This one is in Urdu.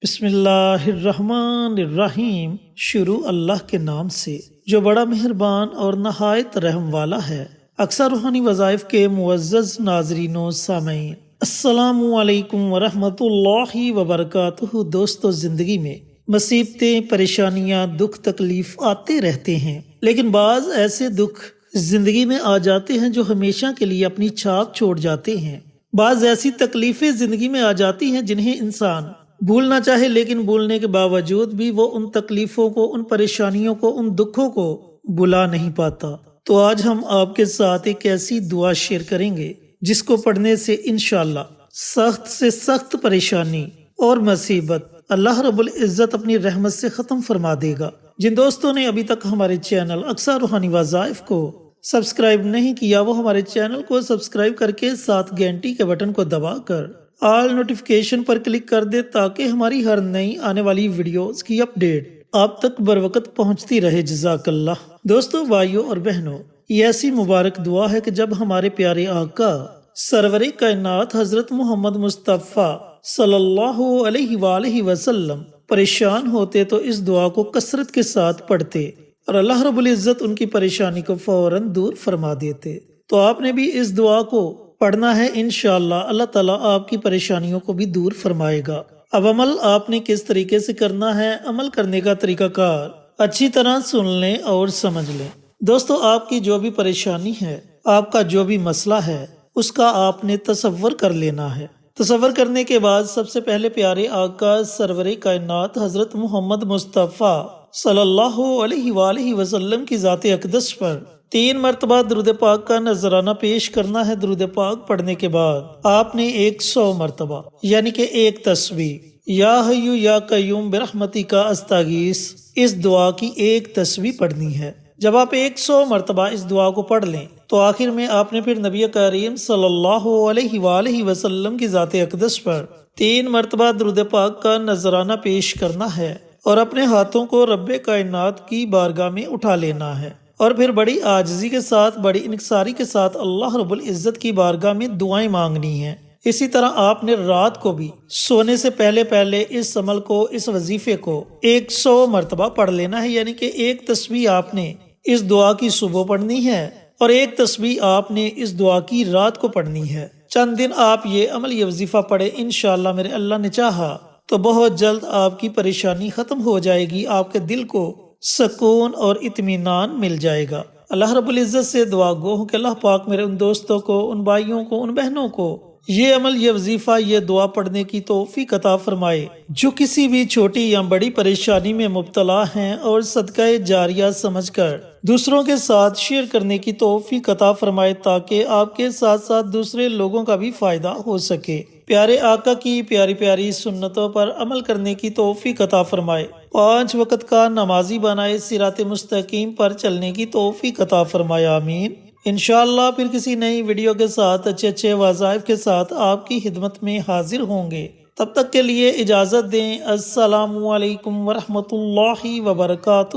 بسم اللہ الرحمن الرحیم۔ شروع اللہ کے نام سے جو بڑا مہربان اور نہایت رحم والا ہے۔ اکثر روحانی وظائف کے معزز ناظرین و سامعین، السلام علیکم ورحمۃ اللہ وبرکاتہ۔ دوستو، زندگی میں مصیبتیں، پریشانیاں، دکھ، تکلیف آتے رہتے ہیں، لیکن بعض ایسے دکھ زندگی میں آ جاتے ہیں جو ہمیشہ کے لیے اپنی چھاپ چھوڑ جاتے ہیں۔ بعض ایسی تکلیفیں زندگی میں آ جاتی ہیں جنہیں انسان بھولنا چاہے، لیکن بھولنے کے باوجود بھی وہ ان تکلیفوں کو، ان پریشانیوں کو، ان دکھوں کو بھلا نہیں پاتا۔ تو آج ہم آپ کے ساتھ ایک ایسی دعا شیئر کریں گے جس کو پڑھنے سے انشاءاللہ سخت سے سخت پریشانی اور مصیبت اللہ رب العزت اپنی رحمت سے ختم فرما دے گا۔ جن دوستوں نے ابھی تک ہمارے چینل اکثر روحانی وظائف کو سبسکرائب نہیں کیا، وہ ہمارے چینل کو سبسکرائب کر کے ساتھ گھنٹی کے بٹن کو دبا کر آل نوٹیفیکیشن پر کلک کر دے تاکہ ہماری ہر نئی آنے والی ویڈیوز کی اپڈیٹ آپ تک بروقت پہنچتی رہے۔ جزاک اللہ۔ دوستو، بھائیوں اور بہنوں، یہ ایسی مبارک دعا ہے کہ جب ہمارے پیارے آقا سرور کائنات حضرت محمد مصطفیٰ صلی اللہ علیہ وآلہ وسلم پریشان ہوتے تو اس دعا کو کثرت کے ساتھ پڑھتے اور اللہ رب العزت ان کی پریشانی کو فوراً دور فرما دیتے۔ تو آپ نے بھی اس دعا کو پڑھنا ہے، انشاءاللہ اللہ تعالیٰ آپ کی پریشانیوں کو بھی دور فرمائے گا۔ اب عمل آپ نے کس طریقے سے کرنا ہے، عمل کرنے کا طریقہ کار اچھی طرح سن لیں اور سمجھ لیں۔ دوستو، آپ کی جو بھی پریشانی ہے، آپ کا جو بھی مسئلہ ہے، اس کا آپ نے تصور کر لینا ہے۔ تصور کرنے کے بعد سب سے پہلے پیارے آقا سرور کائنات حضرت محمد مصطفیٰ صلی اللہ علیہ وآلہ وسلم کی ذات اقدس پر 3 مرتبہ درود پاک کا نذرانہ پیش کرنا ہے۔ درود پاک پڑھنے کے بعد آپ نے 100 مرتبہ یعنی کہ ایک تسبیح یا حیو یا قیوم برحمتک استغیث، اس دعا کی ایک تسبیح پڑھنی ہے۔ جب آپ 100 مرتبہ اس دعا کو پڑھ لیں تو آخر میں آپ نے پھر نبی کریم صلی اللہ علیہ وآلہ وسلم کی ذات اقدس پر 3 مرتبہ درود پاک کا نذرانہ پیش کرنا ہے اور اپنے ہاتھوں کو رب کائنات کی بارگاہ میں اٹھا لینا ہے، اور پھر بڑی عاجزی کے ساتھ، بڑی انکساری کے ساتھ اللہ رب العزت کی بارگاہ میں دعائیں مانگنی ہیں۔ اسی طرح آپ نے رات کو بھی سونے سے پہلے اس عمل کو، اس وظیفے کو 100 مرتبہ پڑھ لینا ہے، یعنی کہ ایک تسبیح آپ نے اس دعا کی صبح پڑھنی ہے اور ایک تسبیح آپ نے اس دعا کی رات کو پڑھنی ہے۔ چند دن آپ یہ عمل، یہ وظیفہ پڑھے، انشاءاللہ میرے اللہ نے چاہا تو بہت جلد آپ کی پریشانی ختم ہو جائے گی، آپ کے دل کو سکون اور اطمینان مل جائے گا۔ اللہ رب العزت سے دعا گو ہوں کہ اللہ پاک میرے ان دوستوں کو، ان بھائیوں کو، ان بہنوں کو یہ عمل، یہ وظیفہ، یہ دعا پڑھنے کی توفیق عطا فرمائے جو کسی بھی چھوٹی یا بڑی پریشانی میں مبتلا ہیں، اور صدقہ جاریہ سمجھ کر دوسروں کے ساتھ شیئر کرنے کی توفیق عطا فرمائے تاکہ آپ کے ساتھ ساتھ دوسرے لوگوں کا بھی فائدہ ہو سکے۔ پیارے آقا کی پیاری پیاری سنتوں پر عمل کرنے کی توفیق عطا فرمائے، 5 وقت کا نمازی بنائے، صراط مستقیم پر چلنے کی توفیق عطا فرمائے، آمین۔ انشاءاللہ پھر کسی نئی ویڈیو کے ساتھ، اچھے وظائف کے ساتھ آپ کی خدمت میں حاضر ہوں گے۔ تب تک کے لیے اجازت دیں۔ السلام علیکم ورحمۃ اللہ وبرکاتہ۔